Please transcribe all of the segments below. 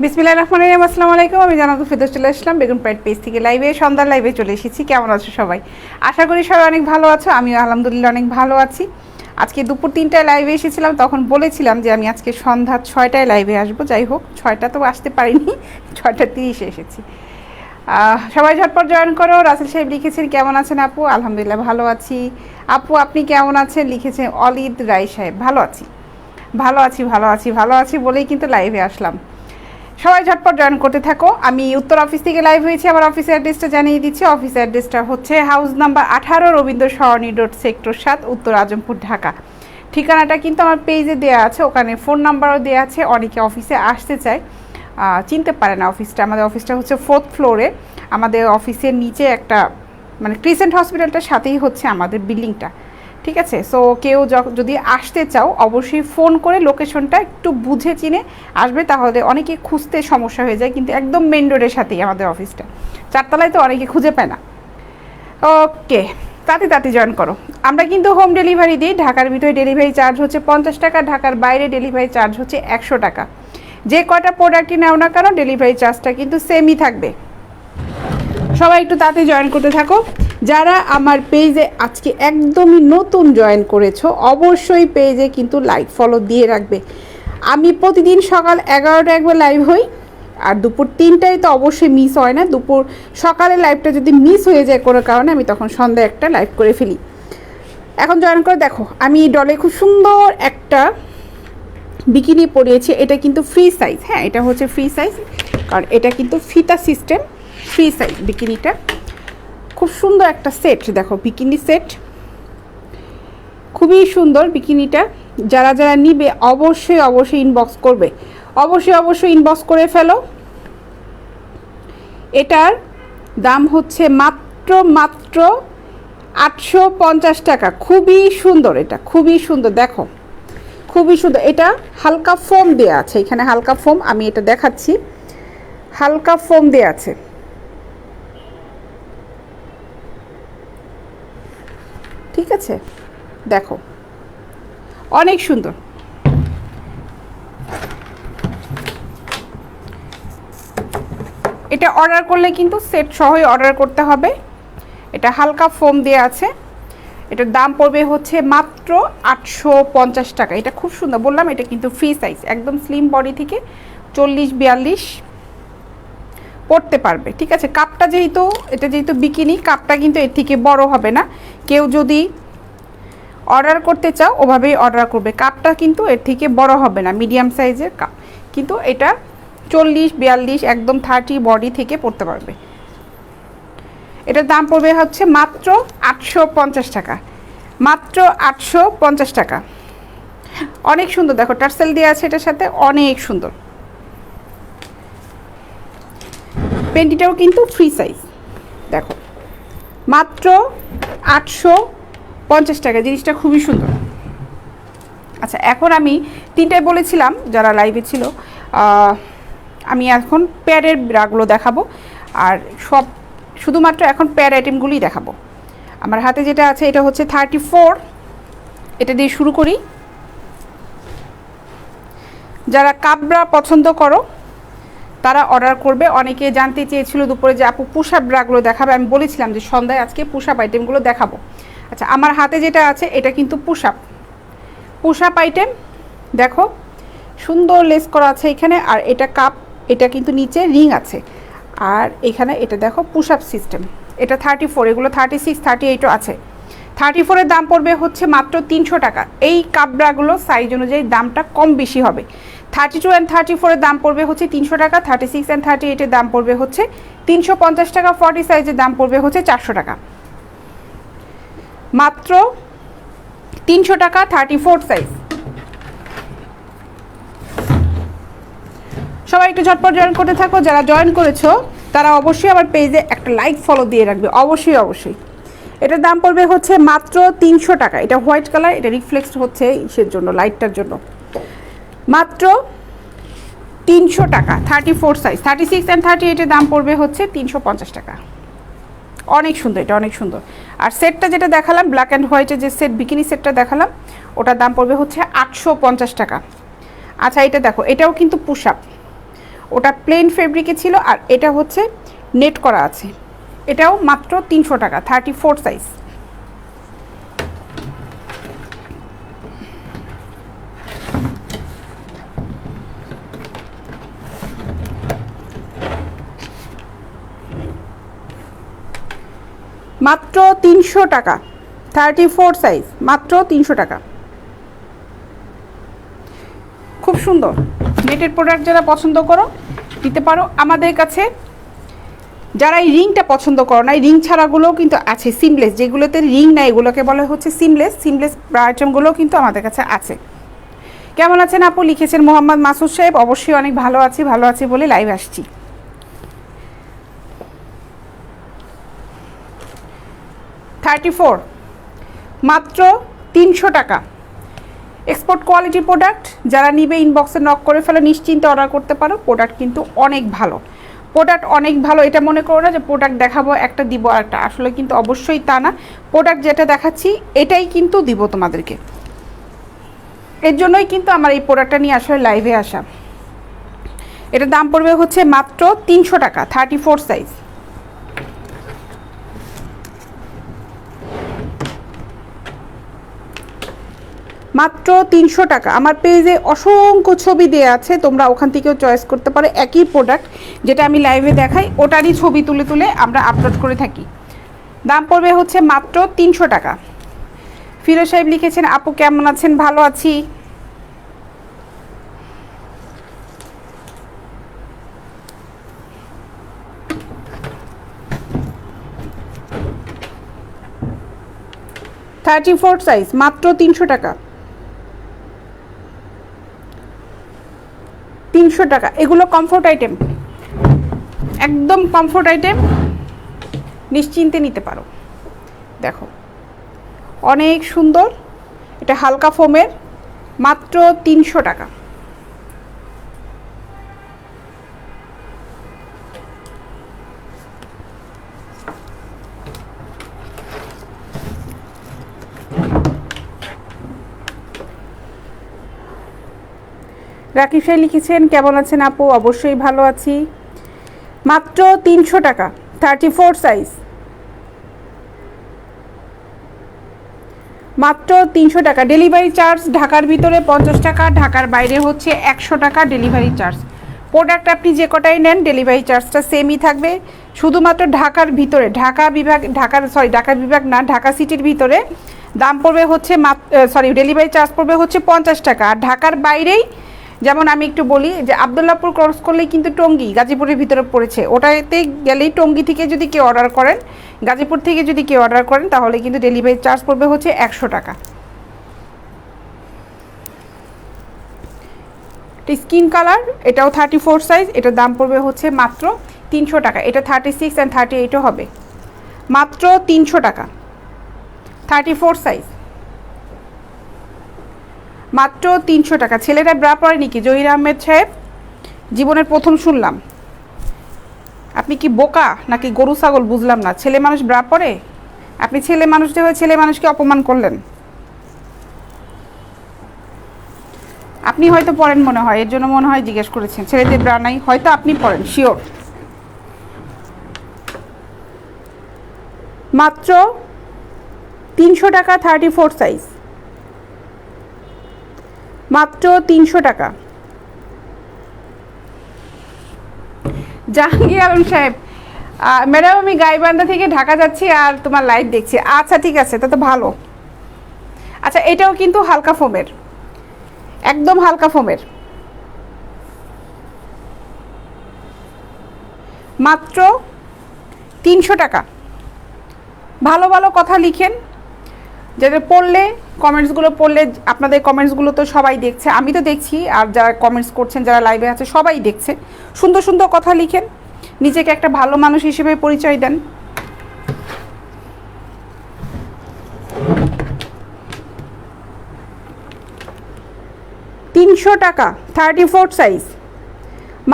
বিসমিল্লাহির রহমানির রহিম। আসসালামু আলাইকুম। আমি জান্নাতুল ফেরদৌস চলে আসলাম বেগম প্রাইড পেজ থেকে লাইভে, সন্ধ্যার লাইভে চলে এসেছি। কেমন আছো সবাই? আশা করি সবাই অনেক ভালো আছো। আমিও আলহামদুলিল্লাহ অনেক ভালো আছি। আজকে দুপুর 3টায় লাইভে এসেছিলাম, তখন বলেছিলাম যে আমি আজকে সন্ধ্যা 6টায় লাইভে আসবো। যাই হোক, 6টা তো আসতে পারিনি, 6:30 এসেছি। সবাই ঝটপট জয়েন করো। রাসেল সাহেব লিখেছেন কেমন আছেন আপু? আলহামদুলিল্লাহ ভালো আছি। আপু আপনি কেমন আছেন লিখেছেন অলিদ রায় সাহেব। ভালো আছি, ভালো আছি, ভালো আছি, ভালো আছি বলেই কিন্তু লাইভে আসলাম। সবাই ঝটপট জয়েন করতে থাকো। আমি উত্তর অফিস থেকে লাইভ হয়েছি। আমার অফিসের অ্যাড্রেসটা জানিয়ে দিচ্ছি। অফিস অ্যাড্রেসটা হচ্ছে হাউস নাম্বার 18, রবীন্দ্র সরণি রোড, সেক্টর 7, উত্তর আজমপুর, ঢাকা। ঠিকানাটা কিন্তু আমার পেজে দেওয়া আছে, ওখানে ফোন নাম্বারও দেওয়া আছে। অনেকে অফিসে আসতে চায়, চিনতে পারে না অফিসটা। আমাদের অফিসটা হচ্ছে 4th ফ্লোরে। আমাদের অফিসের নিচে একটা মানে ক্রিসেন্ট হসপিটালটার সাথেই হচ্ছে আমাদের বিল্ডিংটা, ঠিক আছে? সো কেউ যদি আসতে চাও অবশ্যই ফোন করে লোকেশনটা একটু বুঝে চিনে আসবে, তাহলে অনেকে খুঁজতে সমস্যা হয়ে যায়। কিন্তু একদম মেন রোডের সাথেই আমাদের অফিসটা, 4তলায়, তো অনেকে খুঁজে পায় না। ওকে, তাতে জয়েন করো। আমরা কিন্তু হোম ডেলিভারি দিই। ঢাকার ভিতরে ডেলিভারি চার্জ হচ্ছে 50 টাকা, ঢাকার বাইরে ডেলিভারি চার্জ হচ্ছে 100 টাকা। যে কয়টা প্রোডাক্টই নাও না কেন ডেলিভারি চার্জটা কিন্তু সেমই থাকবে। সবাই একটু তাতে জয়েন করতে থাকো। যারা আমার পেজে আজকে একদমই নতুন জয়েন করেছো অবশ্যই পেজে কিন্তু লাইক ফলো দিয়ে রাখবে। আমি প্রতিদিন সকাল 11টায় একবার লাইভ হই, আর দুপুর 3টায় তো অবশ্যই মিস হয় না। সকালে লাইভটা যদি মিস হয়ে যায় কোনো কারণে, আমি তখন সন্ধ্যায় একটা লাইভ করে ফেলি। এখন জয়েন করে দেখো, আমি ডলে খুব সুন্দর একটা বিকিনি পরিয়েছি। এটা কিন্তু ফ্রি সাইজ, হ্যাঁ এটা হচ্ছে ফ্রি সাইজ, কারণ এটা কিন্তু ফিতা সিস্টেম। ফ্রি সাইজ বিকিনিটা খুব সুন্দর একটা সেট, দেখো বিকিনি সেট খুবই সুন্দর বিকিনিটা। যারা যারা নিবে অবশ্যই ইনবক্স করবে, অবশ্যই ইনবক্স করে ফেলো। এটার দাম হচ্ছে মাত্র 850 টাকা। খুবই সুন্দর, এটা খুবই সুন্দর, দেখো খুবই সুন্দর। এটা হালকা ফোম দেওয়া আছে, এখানে হালকা ফোম, আমি এটা দেখাচ্ছি, হালকা ফোম দেওয়া আছে, ঠিক আছে? দেখো অনেক সুন্দর। এটা অর্ডার করলে কিন্তু সেট সহই অর্ডার করতে হবে। এটা হালকা ফোম দেওয়া আছে। এটার দাম পড়বে হচ্ছে মাত্র 850 টাকা। এটা খুব সুন্দর, বললাম এটা কিন্তু ফ্রি সাইজ, একদম স্লিম বডি থেকে 40-42 পড়তে পারবে, ঠিক আছে? কাপটা যেহেতু বিকিনি, কাপটা কিন্তু এর থেকে বড় হবে না। কেউ যদি অর্ডার করতে চাও ওভাবেই অর্ডার করবে। কাপটা কিন্তু এর থেকে বড় হবে না, মিডিয়াম সাইজের কাপ। কিন্তু এটা 40-42 একদম 30 বডি থেকে পড়তে পারবে। এটার দাম পড়বে হচ্ছে মাত্র 850 টাকা, মাত্র 850 টাকা। অনেক সুন্দর, দেখো টার্সেল দেওয়া আছে এটার সাথে, অনেক সুন্দর। পেন্টিটাও কিন্তু ফ্রি সাইজ, দেখো মাত্র 850 টাকা। জিনিসটা খুবই সুন্দর। আচ্ছা, এখন আমি 3টায় বলেছিলাম যারা লাইভে ছিল, আমি এখন প্যাডের ব্রাগুলো দেখাবো, আর শুধুমাত্র এখন প্যাড আইটেমগুলোই দেখাবো। আমার হাতে যেটা আছে এটা হচ্ছে 34, এটা দিয়ে শুরু করি। যারা কাবরা পছন্দ করো তারা অর্ডার করবে। অনেকে জানতে চেয়েছিল দুপুরে যে আপু পুশ আপ ব্রাগুলো দেখাবে, আমি বলেছিলাম যে সন্ধ্যায় আজকে পুশ আপ আইটেমগুলো দেখাবো। আচ্ছা, আমার হাতে যেটা আছে এটা কিন্তু পুশ আপ আইটেম, দেখো সুন্দর লেস করা আছে এখানে। আর এটা কাপ, এটা কিন্তু নিচে রিং আছে, আর এখানে এটা দেখো পুশ আপ সিস্টেম। এটা 34, এগুলো 36, 38ও আছে। 34-এর দাম পড়বে হচ্ছে মাত্র 300 টাকা। এই কাপড়াগুলো সাইজ অনুযায়ী দামটা কম বেশি হবে। 32 অ্যান্ড 34-এর দাম পড়বে হচ্ছে 300 টাকা, 36 অ্যান্ড 38-এর দাম পড়বে হচ্ছে 350 টাকা, 40 সাইজের দাম পড়বে হচ্ছে 400 টাকা। মাত্র 300 টাকা 34 সাইজ। সবাই একটু ঝটপট জয়েন করতে থাকো। যারা জয়েন করেছো তারা অবশ্যই আমার পেজে একটা লাইক ফলো দিয়ে রাখবে, অবশ্যই। এটার দাম পড়বে হচ্ছে মাত্র 300 টাকা। এটা হোয়াইট কালার, এটা রিফ্লেক্সড হচ্ছে ইসের জন্য, লাইটটার জন্য। মাত্র 300 টাকা, 34 সাইজ। 36 অ্যান্ড 38-এর দাম পড়বে হচ্ছে 350 টাকা। অনেক সুন্দর, এটা অনেক সুন্দর। আর সেটটা যেটা দেখালাম ব্ল্যাক অ্যান্ড হোয়াইটের যে সেট বিকিনি সেটটা দেখালাম, ওটার দাম পড়বে হচ্ছে 850 টাকা। আচ্ছা, এটা দেখো, এটাও কিন্তু পুশ আপ, ওটা প্লেন ফেব্রিকে ছিল, আর এটা হচ্ছে নেট করা আছে। এটাও মাত্র 300 টাকা, 34 সাইজ। মাত্র 300 টাকা, 34 সাইজ, মাত্র 300 টাকা। খুব সুন্দর নেটের প্রোডাক্ট যারা পছন্দ করো দিতে পারো আমাদের কাছে। যারা এই রিংটা পছন্দ করো না, এই রিং ছাড়াগুলোও কিন্তু আছে, সিমলেস, যেগুলোতে রিং নাই এগুলোকে বলা হচ্ছে সিমলেস। সিমলেস আইটেমগুলোও কিন্তু আমাদের কাছে আছে। কেমন আছেন আপু? লিখেছেন মোহাম্মদ মাসুদ সাহেব। অবশ্যই অনেক ভালো আছি, ভালো আছি বলে লাইভ আসছি। 34 মাত্র 300 টাকা। এক্সপোর্ট কোয়ালিটি প্রোডাক্ট, যারা নিবে ইনবক্সে নক করে ফেলে, নিশ্চিন্তে অর্ডার করতে পারো। প্রোডাক্ট কিন্তু অনেক ভালো, প্রোডাক্ট অনেক ভালো। এটা মনে করো না যে প্রোডাক্ট দেখাবো একটা দিব আর একটা, আসলে কিন্তু অবশ্যই তা না। প্রোডাক্ট যেটা দেখাচ্ছি এটাই কিন্তু দিব তোমাদেরকে। এর জন্যই কিন্তু আমার এই প্রোডাক্টটা নিয়ে আসলে লাইভে আসা। এটার দাম পড়বে হচ্ছে মাত্র 300 টাকা, 34 সাইজ। মাত্র 300 টাকা। আমার পেজে অসংখ্য ছবি দেওয়া আছে, তোমরা ওখান থেকেও চয়েস করতে পারো। একই প্রোডাক্ট যেটা আমি লাইভে দেখাই ওটারই ছবি তুলে তুলে আমরা আপলোড করে থাকি। দাম পড়বে হচ্ছে মাত্র 300 টাকা। ফিরোজ সাহেব লিখেছেন আপু কেমন আছেন? ভালো আছি। $34 সাইজ, মাত্র 300 টাকা। 300 টাকা। এগুলো কমফোর্ট আইটেম, একদম কমফোর্ট আইটেম, নিশ্চিন্তে নিতে পারো। দেখো অনেক সুন্দর, এটা হালকা ফোমের, মাত্র 300 টাকা। রাকিব সাহেব লিখেছেন কেমন আছেন আপু? অবশ্যই ভালো আছি। মাত্র 300 টাকা, 34 সাইজ, মাত্র 300 টাকা। ডেলিভারি চার্জ ঢাকার ভিতরে 50 টাকা, ঢাকার বাইরে হচ্ছে 100 টাকা ডেলিভারি চার্জ। প্রোডাক্ট আপনি যে কটাই নেন ডেলিভারি চার্জটা সেমই থাকবে। শুধুমাত্র ঢাকার ভিতরে, ঢাকা বিভাগ না, ঢাকা সিটির ভিতরে দাম পড়বে হচ্ছে ডেলিভারি চার্জ পড়বে হচ্ছে 50 টাকা। আর ঢাকার বাইরেই, যেমন আমি একটু বলি যে আবদুল্লাহপুর ক্রস করলেই কিন্তু টঙ্গী গাজীপুরের ভিতরে পড়েছে, ওটাতে গেলেই টঙ্গী থেকে যদি কেউ অর্ডার করেন, গাজীপুর থেকে যদি কেউ অর্ডার করেন তাহলে কিন্তু ডেলিভারি চার্জ পড়বে হচ্ছে 100 টাকা। স্কিন কালার, এটাও 34 সাইজ, এটার দাম পড়বে হচ্ছে মাত্র 300 টাকা। এটা 36 অ্যান্ড 38ও হবে, মাত্র 300 টাকা। 34 সাইজ, মাত্র 300 টাকা। ছেলেরা ব্রা পরে নাকি? জহির আহমেদ সাহেব, জীবনের প্রথম শুনলাম। আপনি কি বোকা নাকি গরু ছাগল বুঝলাম না। ছেলে মানুষ ব্রা পরে? আপনি ছেলে মানুষ যে হয়ে ছেলে মানুষকে অপমান করলেন। আপনি হয়তো পড়েন মনে হয়, এর জন্য মনে হয় জিজ্ঞেস করেছেন। ছেলেদের ব্রা নাই, হয়তো আপনি পড়েন, শিওর। মাত্র 300 টাকা, 34 সাইজ, মাত্র 300 টাকা। জাহাঙ্গীর আলম সাহেব, ম্যাডাম আমি গাইবান্ধা থেকে ঢাকা যাচ্ছি আর তোমার লাইভ দেখছি। আচ্ছা ঠিক আছে, তা তো ভালো। আচ্ছা এটাও কিন্তু হালকা ফোমের, একদম হালকা ফোমের, মাত্র 300 টাকা। ভালো ভালো কথা লিখেন, যাদের পড়লে কমেন্টসগুলো পড়লে, আপনাদের কমেন্টসগুলো তো সবাই দেখছে, আমি তো দেখছি, আর যারা কমেন্টস করছেন, যারা লাইভে আছে সবাই দেখছে। সুন্দর সুন্দর কথা লিখেন, নিজেকে একটা ভালো মানুষ হিসেবে পরিচয় দেন। $300 টাকা, 34 সাইজ,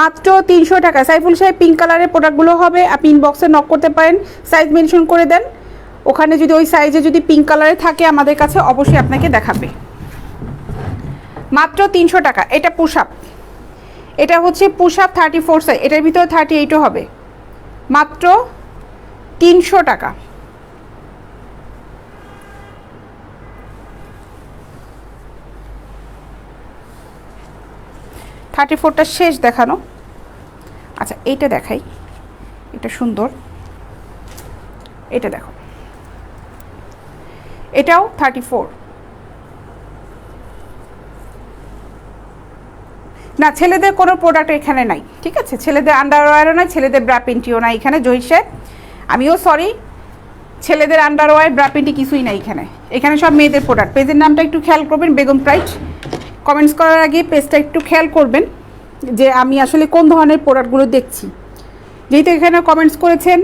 মাত্র 300 টাকা। সাইফুল সাহেব পিঙ্ক কালারের প্রোডাক্টগুলো হবে, আপনি ইনবক্সে নক করতে পারেন, সাইজ মেনশন করে দেন। ওখানে যদি ওই সাইজে যদি পিঙ্ক কালারে থাকে আমাদের কাছে অবশ্যই আপনাকে দেখাবে। মাত্র 300 টাকা। এটা পুশ আপ, এটা হচ্ছে পুশ আপ 34 সাইজ, এটার ভিতরে 38ও হবে, মাত্র 300 টাকা। থার্টি ফোরটা শেষ দেখানো। আচ্ছা এইটা দেখাই, এটা সুন্দর, এটা দেখো, এটাও 34। না ছেলেদের কোনো প্রোডাক্ট এখানে নাই, ঠিক আছে, ছেলেদের আন্ডারওয়্যারও নাই, ছেলেদের ব্রা প্যান্টিও নাই এখানে। জহির সাহেব আমিও সরি, ছেলেদের আন্ডারওয়্যার ব্রা প্যান্টি কিছুই নাই এখানে, এখানে সব মেয়েদের প্রোডাক্ট। পেজের নামটা একটু খেয়াল করবেন, বেগম প্রাইড। কমেন্টস করার আগে পেজটা একটু খেয়াল করবেন যে আমি আসলে কোন ধরনের প্রোডাক্টগুলো দেখছি। যেহেতু এখানে কমেন্টস করেছেন,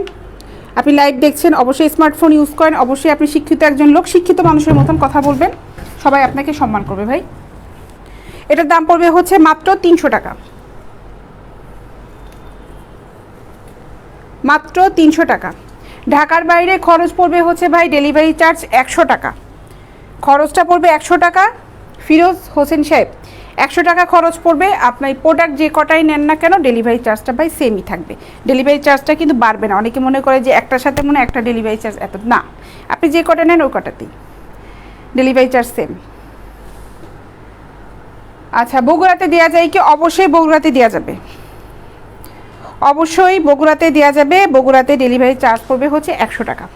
আপনি লাইভ দেখছেন, অবশ্যই স্মার্টফোন ইউজ করেন, অবশ্যই আপনি শিক্ষিত একজন লোক, শিক্ষিত মানুষের মতন কথা বলবেন, সবাই আপনাকে সম্মান করবে ভাই। এটার দাম পড়বে হচ্ছে মাত্র 300 টাকা, মাত্র 300 টাকা। ঢাকার বাইরে খরচ পড়বে হচ্ছে ভাই ডেলিভারি চার্জ 100 টাকা, খরচটা পড়বে 100 টাকা। ফিরোজ হোসেন সাহেব 100 টাকা খরচ পড়বে, আপনার প্রোডাক্ট যে কটাই নেন না কেন ডেলিভারি চার্জটা ভাই সেমই থাকবে, ডেলিভারি চার্জটা কিন্তু বাড়বে না। অনেকে মনে করে যে একটার সাথে মনে একটা ডেলিভারি চার্জ এত, না, আপনি যে কটা নেন ওই কটাতেই ডেলিভারি চার্জ সেম। আচ্ছা বগুড়াতে দেওয়া যায় কি? অবশ্যই বগুড়াতে দেওয়া যাবে, অবশ্যই বগুড়াতে দেওয়া যাবে। বগুড়াতে ডেলিভারি চার্জ পড়বে হচ্ছে 100 টাকা।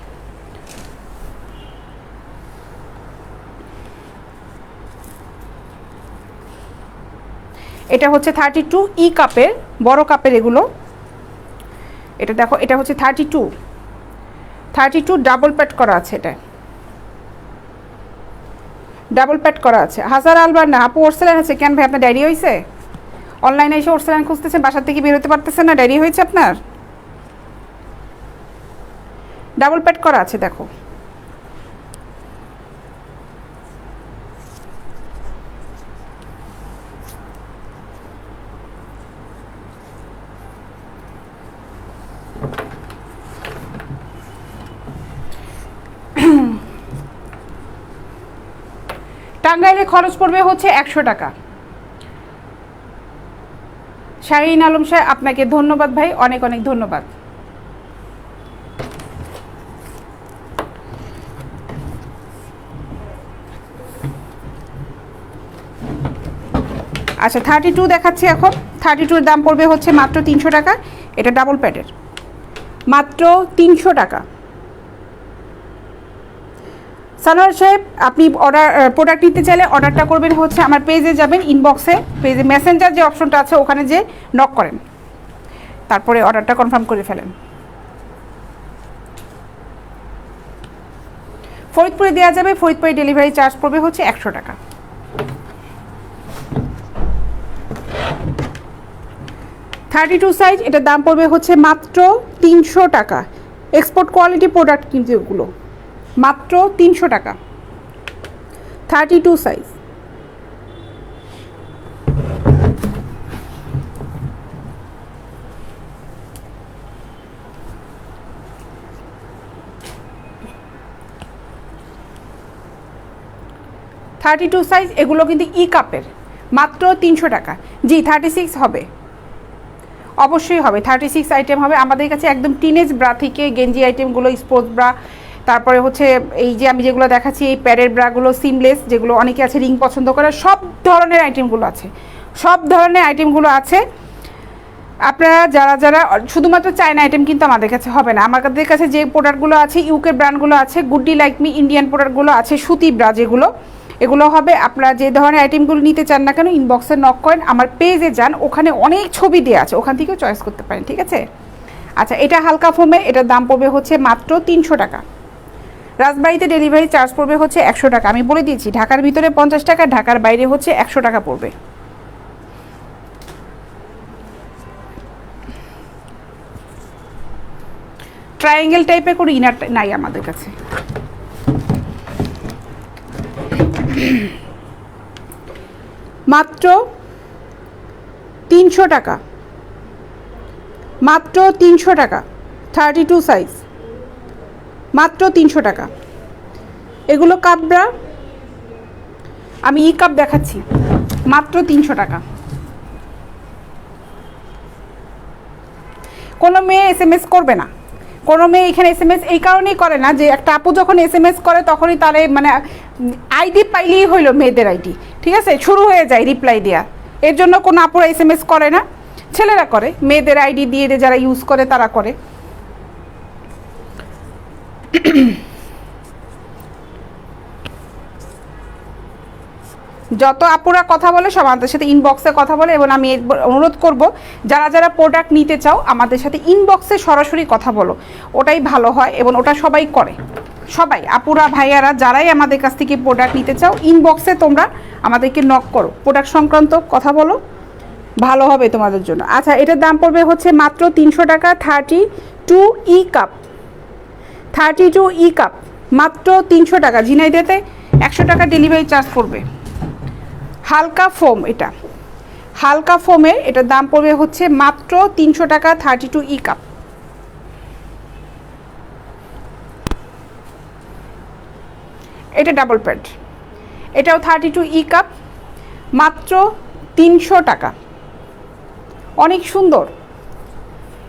এটা হচ্ছে 32 ই কাপের, বড় কাপের এগুলো। এটা দেখো, এটা হচ্ছে 32 ডাবল প্যাড করা আছে, এটা ডাবল প্যাড করা আছে। হাজার আলবার না আপু, ওরসেলান আছে কেন ভাই? আপনার ডায়রি হয়েছে? অনলাইনে এসে ওরসেলান খুঁজতেছেন, বাসার থেকে বের হতে পারতেছেন না, ডায়রি হয়েছে আপনার? ডাবল প্যাড করা আছে দেখো। টাঙ্গাইলে খরচ পড়বে হচ্ছে 100 টাকা। শাহিন আলম সাহেব আপনাকে ধন্যবাদ ভাই, অনেক অনেক ধন্যবাদ। আচ্ছা 32 দেখাচ্ছি এখন। 32-এর দাম পড়বে হচ্ছে মাত্র 300 টাকা, এটা ডাবল প্যাডের, মাত্র 300 টাকা। সানোয়ার সাহেব আপনি প্রোডাক্ট নিতে চাইলে অর্ডারটা করবেন হচ্ছে আমার পেজে যাবেন, ইনবক্সে, পেজে মেসেঞ্জার যে অপশনটা আছে ওখানে যে নক করেন, তারপরে অর্ডারটা কনফার্ম করে ফেলেন। ফরিদপুরে দেওয়া যাবে, ফরিদপুরে ডেলিভারি চার্জ পড়বে হচ্ছে 100 টাকা। থার্টি-টু সাইজ, এটার দাম পড়বে হচ্ছে মাত্র 300 টাকা। এক্সপোর্ট কোয়ালিটি প্রোডাক্ট কিন্তু এগুলো, মাত্র 300 টাকা। 32 সাইজ। এগুলো কিন্তু ই কাপের, মাত্র 300 টাকা। জি 36 হবে, অবশ্যই হবে, 36 আইটেম হবে আমাদের কাছে। একদম টিনেজ ব্রা থেকে গেঞ্জি আইটেমগুলো, স্পোর্টস ব্রা, তারপরে হচ্ছে এই যে আমি যেগুলো দেখাচ্ছি এই প্যাডের ব্রাগুলো, সিমলেস, যেগুলো অনেকে আছে রিং পছন্দ করে, সব ধরনের আইটেমগুলো আছে, সব ধরনের আইটেমগুলো আছে। আপনারা যারা যারা শুধুমাত্র চায়না আইটেম কিন্তু আমাদের কাছে হবে না, আমাদের কাছে যে প্রোডাক্টগুলো আছে ইউকে ব্র্যান্ডগুলো আছে, গুড্ডি লাইক মি ইন্ডিয়ান প্রোডাক্টগুলো আছে, সুতি ব্রা যেগুলো, এগুলো হবে। আপনারা যে ধরনের আইটেমগুলো নিতে চান না কেন ইনবক্সে নক করেন, আমার পেজে যান, ওখানে অনেক ছবি দেওয়া আছে, ওখান থেকেও চয়েস করতে পারেন, ঠিক আছে। আচ্ছা এটা হালকা ফোমে, এটার দাম পড়বে হচ্ছে মাত্র 300 টাকা। রাজবাড়িতে ডেলিভারি চার্জ পড়বে হচ্ছে 100 টাকা। আমি বলে দিয়েছি ঢাকার ভিতরে 50 টাকা, ঢাকার বাইরে হচ্ছে 100 টাকা পড়বে। ট্রায়াঙ্গেল টাইপের কোনো ইনার নাই আমাদের কাছে। মাত্র 300 টাকা, মাত্র 300 টাকা। 32 সাইজ, মাত্র 300 টাকা। এগুলো কাপড়া, আমি ই কাপ দেখাচ্ছি, মাত্র 300 টাকা। কোনো মেয়ে SMS করবে না, কোনো মেয়ে এখানে SMS এই কারণেই করে না যে একটা আপু যখন SMS করে তখনই তারে মানে আইডি পাইলেই হইলো মেয়েদের আইডি, ঠিক আছে, শুরু হয়ে যায় রিপ্লাই দেওয়া। এর জন্য কোনো আপুরা SMS করে না, ছেলেরা করে, মেয়েদের আইডি দিয়ে যারা ইউজ করে তারা করে। যত আপুরা কথা বলে সব আমাদের সাথে ইনবক্সে কথা বলে, এবং আমি অনুরোধ করব যারা যারা প্রোডাক্ট নিতে চাও আমাদের সাথে ইনবক্সে সরাসরি কথা বলো, ওটাই ভালো হয় এবং ওটা সবাই করে। সবাই আপুরা ভাইয়ারা যারাই আমাদের কাছ থেকে প্রোডাক্ট নিতে চাও ইনবক্সে তোমরা আমাদেরকে নক করো, প্রোডাক্ট সংক্রান্ত কথা বলো, ভালো হবে তোমাদের জন্য। আচ্ছা, এটার দাম পড়বে হচ্ছে মাত্র 300 টাকা। 32 কাপ, 32 কাপ মাত্র 300 টাকা। ঝিনাইদহতে 100 টাকা ডেলিভারি চার্জ পড়বে। হালকা ফোম, এটা হালকা ফোমের, এটার দাম পড়বে হচ্ছে মাত্র 300 টাকা। 32 কাপ। এটা ডাবল প্যাড, এটাও 32 কাপ, মাত্র 300 টাকা। অনেক সুন্দর,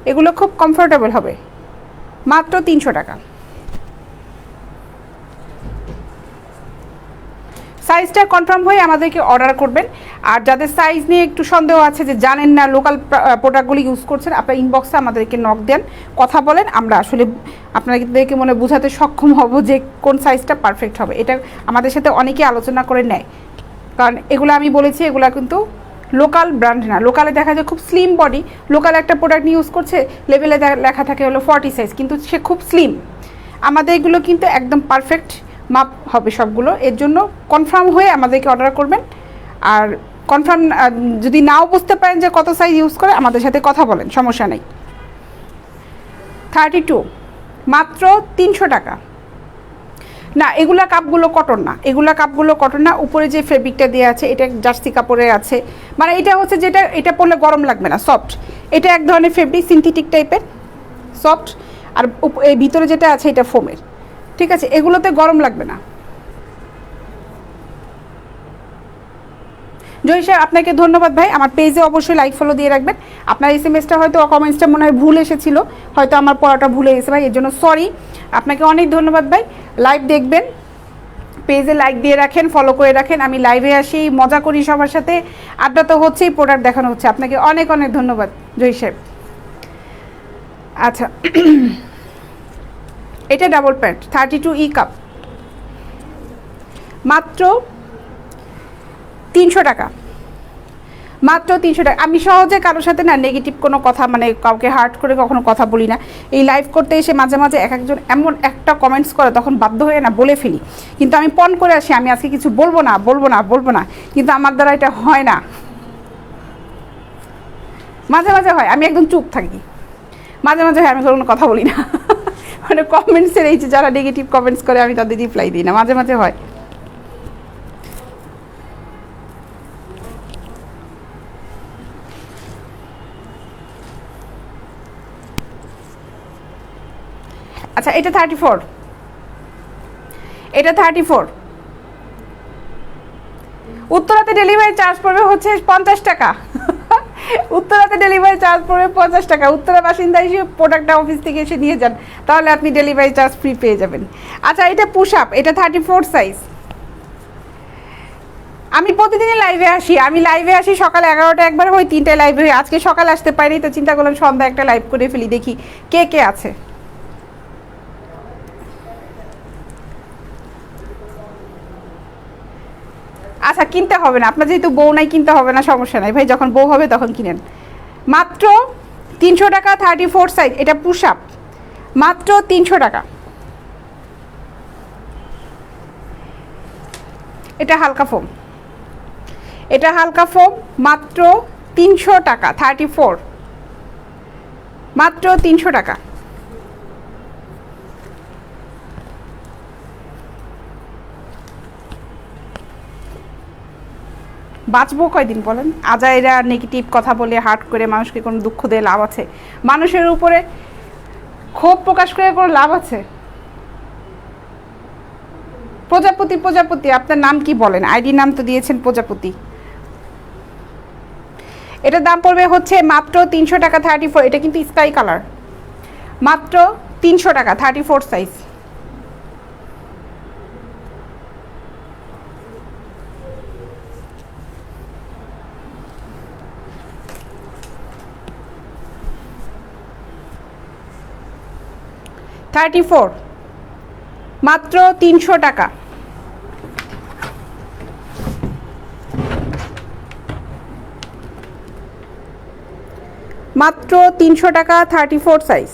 এগুলো খুব কমফোর্টেবল হবে, মাত্র 300 টাকা। সাইজটা কনফার্ম হয়ে আমাদেরকে অর্ডার করবেন। আর যাদের সাইজ নিয়ে একটু সন্দেহ আছে, যে জানেন না লোকাল প্রোডাক্টগুলি ইউজ করছেন, আপনার ইনবক্সে আমাদেরকে নক দেন, কথা বলেন, আমরা আসলে আপনাদেরকে মনে বোঝাতে সক্ষম হব যে কোন সাইজটা পারফেক্ট হবে। এটা আমাদের সাথে অনেকে আলোচনা করে নেয়, কারণ এগুলো আমি বলেছি এগুলো কিন্তু লোকাল ব্র্যান্ড না। লোকালে দেখা যায় খুব স্লিম বডি, লোকাল একটা প্রোডাক্ট ইউজ করছে, লেভেলে লেখা থাকে হলো 40 সাইজ, কিন্তু সে খুব স্লিম। আমাদের এগুলো কিন্তু একদম পারফেক্ট মাপ হবে সবগুলো। এর জন্য কনফার্ম হয়ে আমাদেরকে অর্ডার করবেন। আর কনফার্ম যদি নাও বুঝতে পারেন যে কত সাইজ ইউজ করে, আমাদের সাথে কথা বলেন, সমস্যা নেই। 32 মাত্র 300 টাকা। না, এগুলা কাপগুলো কটন না, এগুলা কাপগুলো কটন না। উপরে যে ফেব্রিকটা দেওয়া আছে এটা জার্সি কাপড়ে আছে, মানে এটা হচ্ছে যেটা এটা পরলে গরম লাগবে না, সফট। এটা এক ধরনের ফেব্রিক, সিনথেটিক টাইপের, সফট। আর এই ভিতরে যেটা আছে এটা ফোমের, ঠিক আছে, এগুলোতে গরম লাগবে না। জয় সাহেব, আপনাকে ধন্যবাদ ভাই। আমার পেজে অবশ্যই লাইক ফলো দিয়ে রাখবেন। আপনার SMS-টা হয়তো কমেন্টসটা মনে হয় ভুল এসেছিল, হয়তো আমার পড়াটা ভুলে গেছে ভাই, এর জন্য সরি। আপনাকে অনেক ধন্যবাদ ভাই। লাইভ দেখবেন, পেজে লাইক দিয়ে রাখেন, ফলো করে রাখেন। আমি লাইভে আসি, মজা করি সবার সাথে, আড্ডা তো হচ্ছেই, প্রোডাক্ট দেখানো হচ্ছে। আপনাকে অনেক অনেক ধন্যবাদ জয় সাহেব। আচ্ছা, এটা ডাবল প্যান্ট 32 কাপ, মাত্র 300 টাকা, মাত্র 300 টাকা। আমি সহজে কারোর সাথে না নেগেটিভ কোনো কথা, মানে কাউকে হার্ট করে কখনো কথা বলি না। এই লাইভ করতে এসে মাঝে মাঝে এক একজন এমন একটা কমেন্টস করে, তখন বাধ্য হয়ে না বলে ফেলি, কিন্তু আমি পণ করে আসি আমি আজকে কিছু বলবো না, বলবো না, বলবো না, কিন্তু আমার দ্বারা এটা হয় না। মাঝে মাঝে হয়, আমি একদম চুপ থাকি, মাঝে মাঝে হয় আমি কোনো কথা বলি না। মানে কমেন্টসের এই যে যারা নেগেটিভ কমেন্টস করে আমি তাদের রিপ্লাই দিই না, মাঝে মাঝে হয়। আচ্ছা, এটা 34, এটা 34। উত্তরাতে ডেলিভারি চার্জ পড়বে হচ্ছে 50 টাকা। উত্তরাতে ডেলিভারি চার্জ পড়বে 50 টাকা। উত্তরা বাসিন্দা হিসেবে প্রোডাক্টটা অফিস থেকে এসে নিয়ে যান, তাহলে আপনি ডেলিভারি চার্জ ফ্রি পেয়ে যাবেন। আচ্ছা, এটা পুশ আপ, এটা 34 সাইজ। আমি প্রতিদিনই লাইভে আসি, আমি লাইভে আসি সকালে 11টায় একবার হই, 3টায় লাইভে হই। আজকে সকালে আসতে পারিনি, তো চিন্তা করলাম সন্ধ্যা একটা লাইভ করে ফেলি, দেখি কে কে আছে। আচ্ছা, কিনতে হবে না আপনার, যেহেতু বউ নাই কিনতে হবে না, সমস্যা নাই ভাই, যখন বউ হবে তখন কিনেন। মাত্র 300 টাকা, 34 সাইজ। এটা পুশ আপ, মাত্র 300 টাকা। এটা হালকা ফোম, এটা হালকা ফোম, মাত্র 300 টাকা। 34, মাত্র 300 টাকা। বাঁচবো কয়দিন বলেন? আজাইরা নেগেটিভ কথা বলে হার্ট করে মানুষকে কোনো দুঃখ দিয়ে লাভ আছে? মানুষের উপরে ক্ষোভ প্রকাশ করে কোনো লাভ আছে? প্রজাপতি, প্রজাপতি আপনার নাম কি বলেন? আইডি নাম তো দিয়েছেন প্রজাপতি। এটার দাম পড়বে হচ্ছে মাত্র 300 টাকা 34। এটা কিন্তু স্কাই কালার, মাত্র 300 টাকা 34 সাইজ। মাত্র 300 টাকা। মাত্র 300 টাকা 34 সাইজ।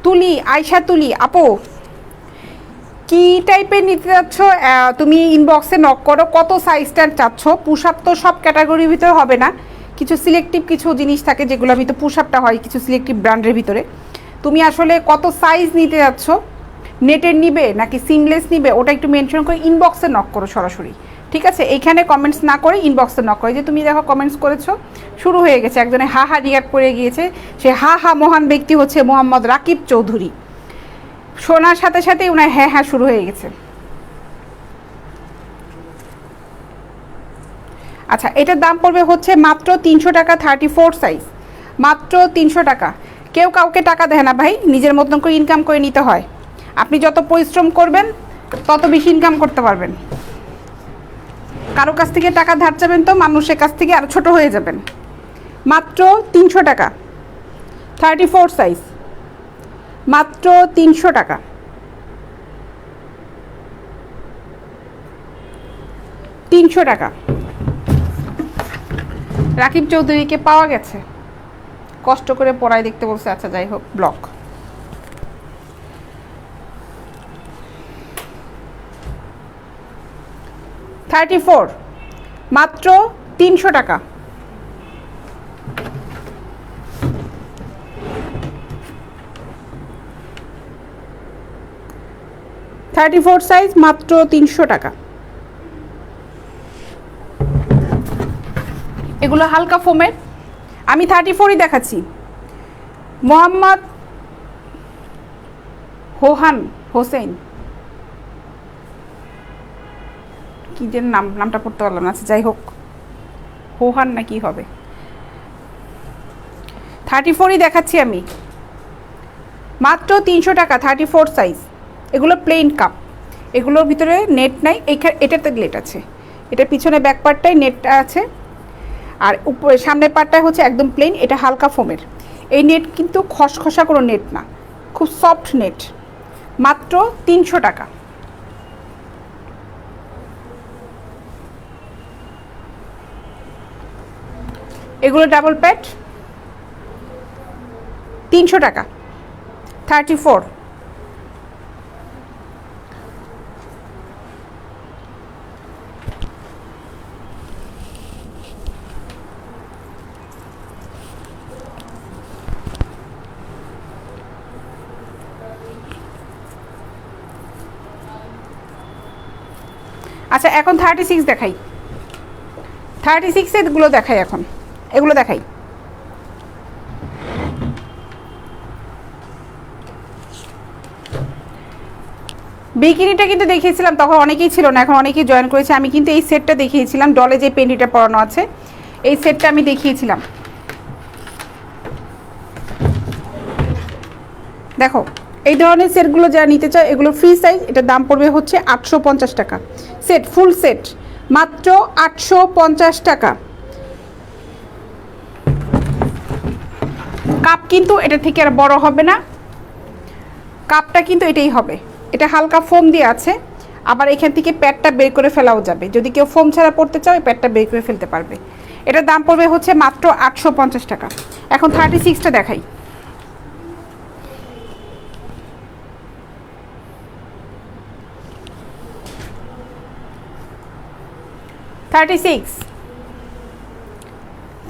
তুলি, আয়শা তুলি আপু, কি টাইপের নিতে চাচ্ছ তুমি ইনবক্সে নক করো। কত সাইজটার চাচ্ছ? পুশ আপ তো সব ক্যাটাগরির ভিতরে হবে না, কিছু সিলেক্টিভ কিছু জিনিস থাকে যেগুলোর ভিতরে পুশ আপটা হয় কিছু সিলেক্টিভ ব্র্যান্ডের ভিতরে। তুমি আসলে কত সাইজ নিতে যাচ্ছ, নেটের নিবে নাকি সিমলেস নিবে, ওটা একটু মেনশন করে ইনবক্সে নক করো সরাসরি, ঠিক আছে? এইখানে কমেন্টস না করে ইনবক্সে নক করে। যে তুমি দেখো কমেন্টস করেছো, শুরু হয়ে গেছে, একজনে হা হা রিয়াক্ট করে গিয়েছে। সে হা হা মহান ব্যক্তি হচ্ছে মোহাম্মদ রাকিব চৌধুরী। শোনার সাথে সাথে ওনার হ্যাঁ হ্যাঁ শুরু হয়ে গেছে। আচ্ছা, এটার দাম পড়বে হচ্ছে মাত্র 300 টাকা 34 সাইজ, মাত্র 300 টাকা। কেউ কাউকে টাকা দেয় না ভাই, নিজের মতন করে ইনকাম করে নিতে হয়। আপনি যত পরিশ্রম করবেন তত বেশি ইনকাম করতে পারবেন। কারো কাছ থেকে টাকা ধার চাবেন তো মানুষের কাছ থেকে আরও ছোট হয়ে যাবেন। মাত্র 300 টাকা 34 সাইজ, মাত্র 300 টাকা। 300 টাকা। রাকিব চৌধুরীকে পাওয়া গেছে, কষ্ট করে পড়ায় দেখতে বলছে। আচ্ছা যাই হোক, ব্লক। মাত্র 300 টাকা। 34 সাইজ, মাত্র 300 টাকা। এগুলো হালকা ফোমের, আমি 34ই দেখাচ্ছি। মোহাম্মদ হোহান হোসেন, কি যে নামটা পড়তে পারলাম না। আচ্ছা যাই হোক, হোহান না কি হবে, 34ই দেখাচ্ছি আমি, মাত্র 300 টাকা 34 সাইজ। এগুলো প্লেন কাপ, এগুলোর ভিতরে নেট নাই। এটাতে নেট আছে, এটার পিছনে ব্যাক পার্টটাই নেটটা আছে, আর উপরে সামনের পার্টটাই হচ্ছে একদম প্লেন। এটা হালকা ফোমের। এই নেট কিন্তু খসখসা কোনো নেট না, খুব সফট নেট। মাত্র 300 টাকা। এগুলো ডাবল প্যাড, 300 টাকা 34। আচ্ছা এখন 36 দেখাই, 36 এগুলো দেখাই, এখন এগুলো দেখাই। বিকিনিটা কিন্তু দেখিয়েছিলাম তখন অনেকেই ছিল না, এখন অনেকেই জয়েন করেছে। আমি কিন্তু এই সেটটা দেখিয়েছিলাম, ডলে যে পেন্টিটা পরানো আছে এই সেটটা আমি দেখিয়েছিলাম। দেখো এই ধরনের সেটগুলো যারা নিতে চায় এগুলো ফ্রি সাইজ। এটার দাম পড়বে হচ্ছে 850 টাকা সেট, ফুল সেট, মাত্র 850 টাকা। কাপ কিন্তু এটা থেকে আর বড় হবে না, কাপটা কিন্তু এটাই হবে। এটা হালকা ফোম দিয়ে আছে, আবার এখান থেকে প্যাডটা বের করে ফেলাও যাবে। যদি কেউ ফোম ছাড়া পড়তে চাও এই প্যাডটা বের করে ফেলতে পারবে। এটার দাম পড়বে হচ্ছে মাত্র 850 টাকা। এখন 36টা দেখাই।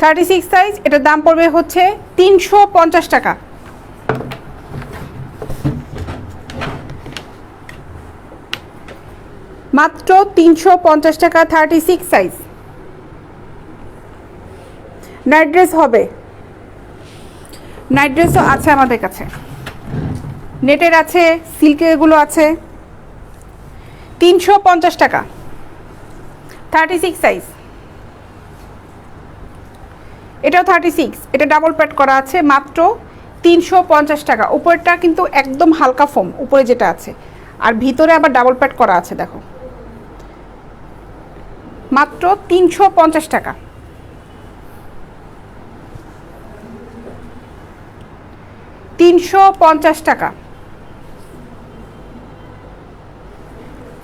36 সাইজ, এটার দাম পড়বে হচ্ছে 350 টাকা। মাত্র 350 টাকা, 36 সাইজ। নাইট ড্রেস হবে, নাইট ড্রেসও আছে আমাদের কাছে, নেটের আছে, সিল্কেরগুলো আছে। 350 টাকা, 36 সাইজ। এটাও 36, এটা ডাবল প্যাড করা আছে, মাত্র 350 টাকা। উপরটা কিন্তু একদম হালকা ফোম, উপরে যেটা আছে, আর ভিতরে আবার ডাবল প্যাড করা আছে। দেখো, মাত্র 350 টাকা। টাকা।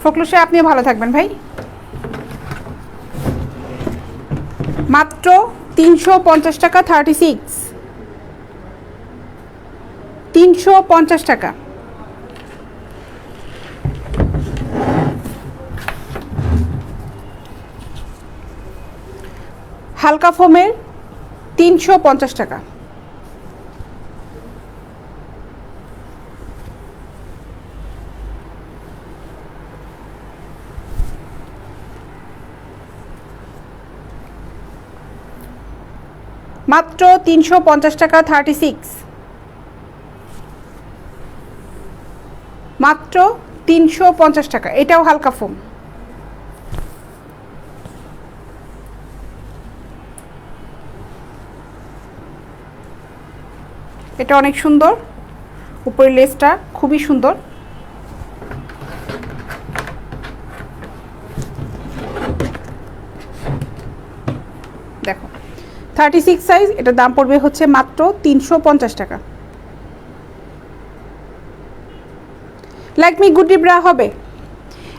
ফকলুসে আপনিও ভালো থাকবেন ভাই। মাত্র 350 টাকা, 36, 350 টাকা। হালকা ফোমের 350 টাকা। মাত্র 350 টাকা, 36, মাত্র 350 টাকা। এটাও হালকা ফোম। এটা অনেক সুন্দর, উপরের লেসটা খুবই সুন্দর। দেখো, 36 সাইজ। এটার দাম পড়বে হচ্ছে মাত্র 350 টাকা। লাইকমি গুডি ব্রা হবে,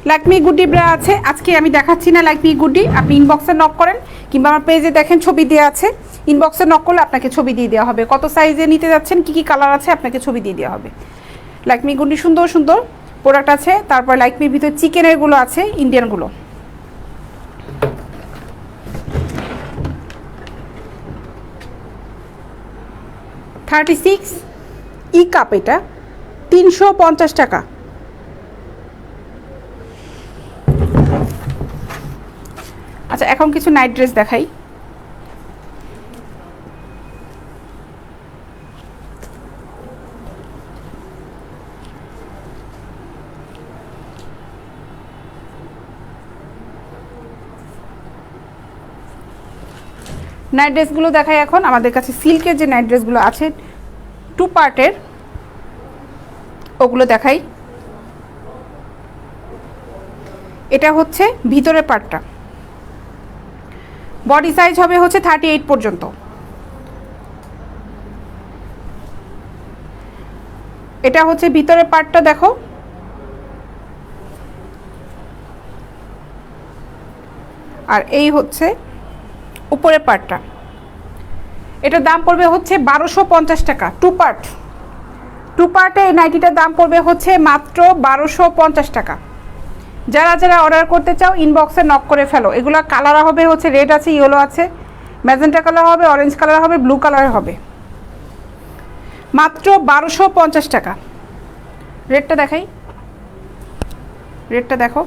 লাইকমি গুডি ব্রা আছে। আজকে আমি দেখাচ্ছি না লাইকমি গুডি, আপনি ইনবক্সে নক করেন কিংবা আমার পেজে দেখেন, ছবি দেওয়া আছে। ইনবক্সে নক করলে আপনাকে ছবি দিয়ে দেওয়া হবে, কত সাইজে নিতে যাচ্ছেন, কী কী কালার আছে, আপনাকে ছবি দিয়ে দেওয়া হবে। লাইকমি গুডি সুন্দর সুন্দর প্রোডাক্ট আছে। তারপর লাইকমির ভিতরে চিকেনেরগুলো আছে, ইন্ডিয়ানগুলো। $36 ই কাপ, এটা 350 টাকা। আচ্ছা, এখন কিছু নাইট ড্রেস দেখাই। নাইট ড্রেসগুলো দেখাই এখন। আমাদের কাছে সিল্কের যে নাইট ড্রেসগুলো আছে 2 পার্টের, ওগুলো দেখাই। এটা হচ্ছে ভিতরের পার্টটা, বডি সাইজ হবে হচ্ছে 38 পর্যন্ত। এটা হচ্ছে ভিতরের পার্টটা, দেখো। আর এই হচ্ছে উপরের পার্টটা। এটার দাম পড়বে হচ্ছে 1250 টাকা। 2 পার্ট, 2 পার্টে এই নাইটিটার দাম পড়বে হচ্ছে মাত্র 1250 টাকা। যারা যারা অর্ডার করতে চাও ইনবক্সে নক করে ফেলো। এগুলো কালার হবে হচ্ছে রেড আছে, ইয়েলো আছে, ম্যাজেন্টা কালার হবে, অরেঞ্জ কালার হবে, ব্লু কালার হবে। মাত্র 1250 টাকা। রেডটা দেখাই, রেডটা দেখো।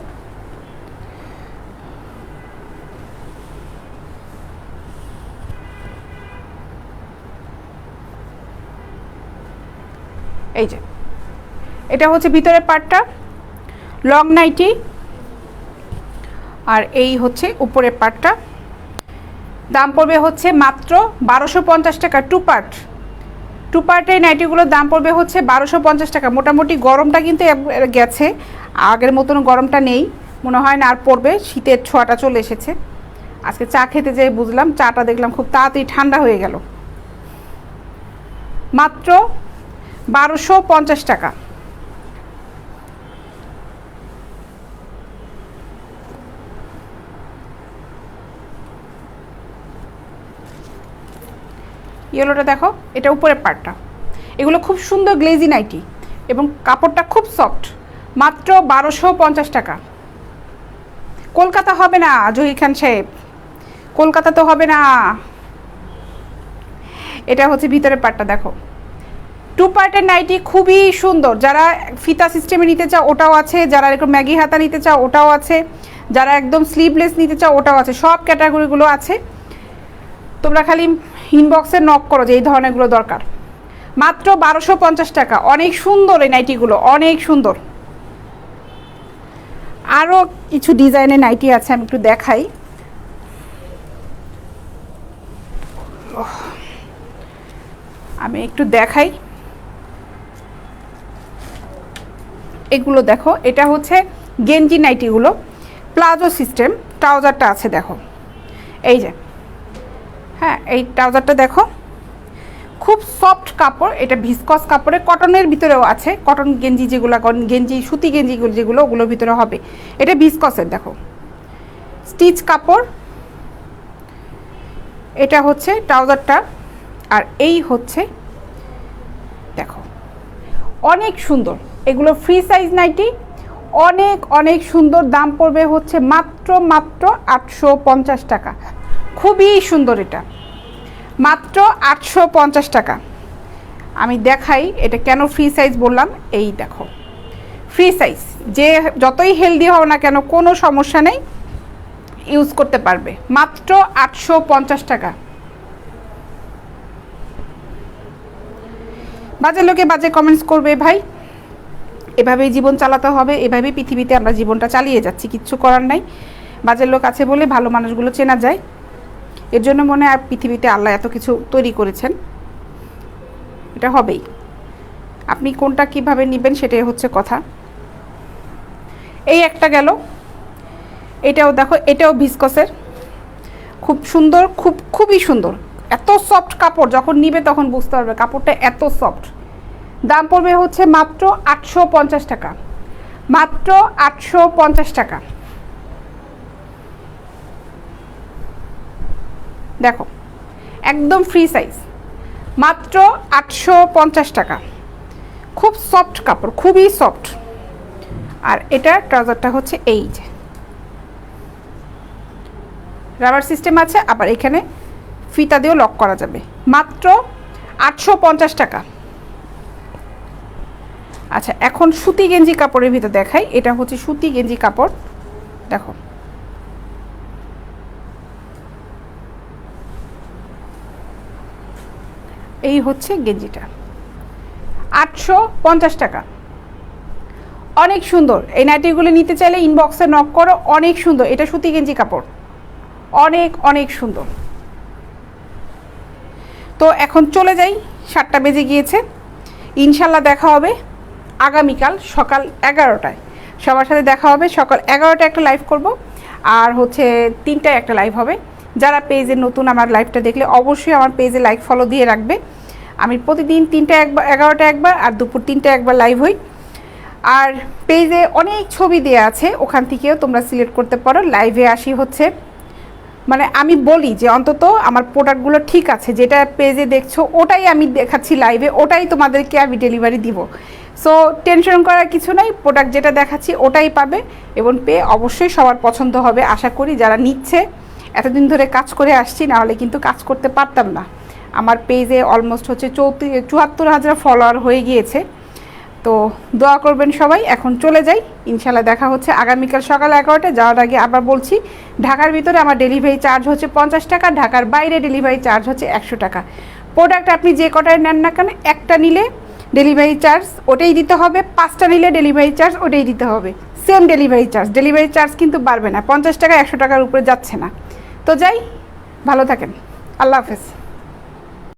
এই যে এটা হচ্ছে ভিতরের পার্টটা, লং নাইটি। আর এই হচ্ছে উপরের পার্টটা। দাম পড়বে হচ্ছে মাত্র 1250 টাকা। 2 পার্ট, 2 পার্টের নাইটিগুলোর দাম পড়বে হচ্ছে 1250 টাকা। মোটামুটি গরমটা কিন্তু গেছে, আগের মতন গরমটা নেই মনে হয় না আর পড়বে। শীতের ছোঁয়াটা চলে এসেছে। আজকে চা খেতে যেয়ে বুঝলাম, চাটা দেখলাম খুব তাড়াতাড়ি ঠান্ডা হয়ে গেল। মাত্র 1250 টাকা। ইয়েলোটা দেখো, এটা উপরের পার্টটা। এগুলো খুব সুন্দর গ্লেজি নাইটি এবং কাপড়টা খুব সফট। মাত্র 1250 টাকা। কলকাতা হবে না জহির খান সাহেব, কলকাতা তো হবে না। এটা হচ্ছে ভিতরের পার্টটা, দেখো টু পার্টের নাইটি খুবই সুন্দর, যারা ফিতা সিস্টেমে নিতে চাও ওটাও আছে, যারা এরকম ম্যাগি হাতা নিতে চাও ওটাও আছে, যারা একদম স্লিভলেস নিতে চাও ওটাও আছে, সব ক্যাটাগরিগুলো আছে। তোমরা খালি ইনবক্সে নক করো যে এই ধরনেরগুলো দরকার। মাত্র 1250 টাকা, অনেক সুন্দর এই নাইটিগুলো, অনেক সুন্দর। আরও কিছু ডিজাইনের নাইটি আছে, আমি একটু দেখাই। আমি একটু দেখাই, এগুলো দেখো, এটা হচ্ছে গেঞ্জি নাইটিগুলো, প্লাজো সিস্টেম, ট্রাউজারটা আছে দেখো, এই যে, হ্যাঁ এই ট্রাউজারটা দেখো, খুব সফট কাপড়, এটা ভিসকস কাপড়ে, কটনের ভিতরেও আছে, কটন গেঞ্জি যেগুলো, গেঞ্জি সুতি গেঞ্জিগুলো যেগুলো, ওগুলোর ভিতরে হবে। এটা ভিসকসের দেখো, স্টিচ কাপড়, এটা হচ্ছে ট্রাউজারটা, আর এই হচ্ছে দেখো, অনেক সুন্দর এগুলো, ফ্রি সাইজ নাইটি, অনেক অনেক সুন্দর। দাম পড়বে হচ্ছে মাত্র 850 টাকা, খুবই সুন্দর, এটা মাত্র 850 টাকা। আমি দেখাই এটা কেন ফ্রি সাইজ বললাম, এই দেখো ফ্রি সাইজ, যে যতই হেলদি হও না কেন কোনো সমস্যা নেই, ইউজ করতে পারবে, মাত্র 850 টাকা। বাজে লোকে বাজে কমেন্টস করবে ভাই, এভাবেই জীবন চালাতে হবে, এভাবেই পৃথিবীতে আমরা জীবনটা চালিয়ে যাচ্ছি, কিচ্ছু করার নাই। বাজের লোক আছে বলে ভালো মানুষগুলো চেনা যায়, এর জন্য মনে হয় পৃথিবীতে আল্লাহ এত কিছু তৈরি করেছেন, এটা হবেই। আপনি কোনটা কিভাবে নেবেন সেটাই হচ্ছে কথা। এই একটা গেল, এটাও দেখো, এটাও ভিসকসের, খুব সুন্দর, খুবই সুন্দর, এত সফট কাপড়, যখন নিবে তখন বুঝতে পারবে কাপড়টা এত সফট। দাম পড়বে হচ্ছে মাত্র 850 টাকা, মাত্র 850 টাকা। দেখো একদম ফ্রি সাইজ, মাত্র 850 টাকা, খুব সফট কাপড়, খুবই সফট। আর এটা ট্রাউজারটা হচ্ছে এই যে, রাবার সিস্টেম আছে, আবার এখানে ফিতা দিয়েও লক করা যাবে, মাত্র 850 টাকা। আচ্ছা, এখন সুতি গেঞ্জি কাপড়ের ভিতর দেখাই, এটা হচ্ছে সুতি গেঞ্জি কাপড়, দেখো এই হচ্ছে গেঞ্জিটা, 850 টাকা, অনেক সুন্দর। এই নাইটিগুলো নিতে চাইলে ইনবক্সে নক করো, অনেক সুন্দর, এটা সুতি গেঞ্জি কাপড়, অনেক অনেক সুন্দর। তো এখন চলে যাই, 7টা বেজে গিয়েছে, ইনশাল্লাহ দেখা হবে আগামীকাল সকাল 11টায়, সবার সাথে দেখা হবে। সকাল 11টায় একটা লাইভ করব, আর হচ্ছে 3টায় একটা লাইভ হবে। যারা পেজে নতুন আমার লাইভটা দেখলে অবশ্যই আমার পেজে লাইক ফলো দিয়ে রাখবে। আমি প্রতিদিন 3টায় একবার, 11টায় একবার, আর দুপুর 3টায় একবার লাইভ হই। আর পেজে অনেক ছবি দেওয়া আছে, ওখান থেকেও তোমরা সিলেক্ট করতে পারো। লাইভে আসি হচ্ছে, মানে আমি বলি যে অন্তত আমার প্রোডাক্টগুলো ঠিক আছে, যেটা পেজে দেখছো ওটাই আমি দেখাচ্ছি লাইভে, ওটাই তোমাদেরকে আমি ডেলিভারি দিব। সো টেনশন করার কিছু নাই, প্রোডাক্ট যেটা দেখাচ্ছি ওটাই পাবে, এবং পেয়ে অবশ্যই সবার পছন্দ হবে আশা করি। যারা নিচ্ছে, এতদিন ধরে কাজ করে আসছি, নাহলে কিন্তু কাজ করতে পারতাম না। আমার পেজে অলমোস্ট হচ্ছে 74,000 ফলোয়ার হয়ে গিয়েছে। তো দোয়া করবেন সবাই। এখন চলে যাই, ইনশাল্লাহ দেখা হচ্ছে আগামীকাল সকাল 11টায়। যাওয়ার আগে আবার বলছি, ঢাকার ভিতরে আমার ডেলিভারি চার্জ হচ্ছে 50 টাকা, ঢাকার বাইরে ডেলিভারি চার্জ হচ্ছে 100 টাকা। প্রোডাক্ট আপনি যে কটায় নেন না কেন, একটা নিলে ডেলিভারি চার্জ ওটাই দিতে হবে, 5টা নিলে ডেলিভারি চার্জ ওটাই দিতে হবে, সেম ডেলিভারি চার্জ কিন্তু বাড়বে না, 50 টাকা 100 টাকার উপরে যাচ্ছে না। তো যাই, ভালো থাকেন, আল্লাহ হাফেজ।